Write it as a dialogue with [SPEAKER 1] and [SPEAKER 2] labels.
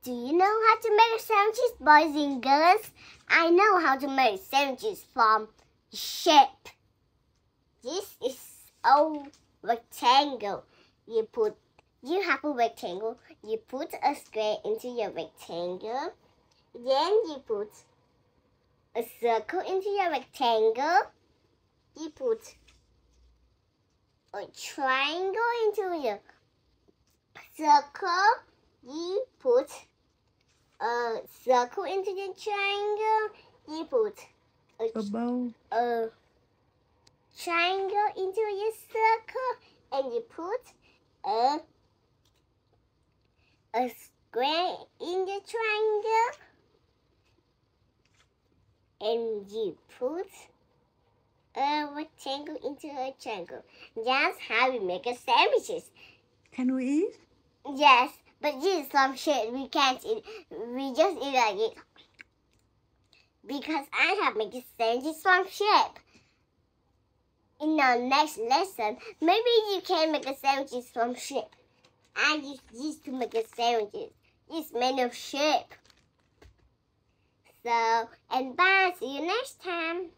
[SPEAKER 1] Do you know how to make sandwiches, boys and girls? I know how to make sandwiches from shape. This is a rectangle. You have a rectangle. You put a square into your rectangle. Then you put a circle into your rectangle. You put a triangle into your circle. You put a circle into the triangle. You put
[SPEAKER 2] A bow.
[SPEAKER 1] A triangle into your circle, and you put a square in the triangle, and you put a rectangle into a triangle. That's how we make a sandwiches.
[SPEAKER 2] Can we eat?
[SPEAKER 1] Yes, but this is some shit we can't eat. We just eat like it. Because I have made sandwiches from shape. In our next lesson, maybe you can make a sandwiches from shape. I use this to make a sandwiches. It's made of shape. So, and bye. See you next time.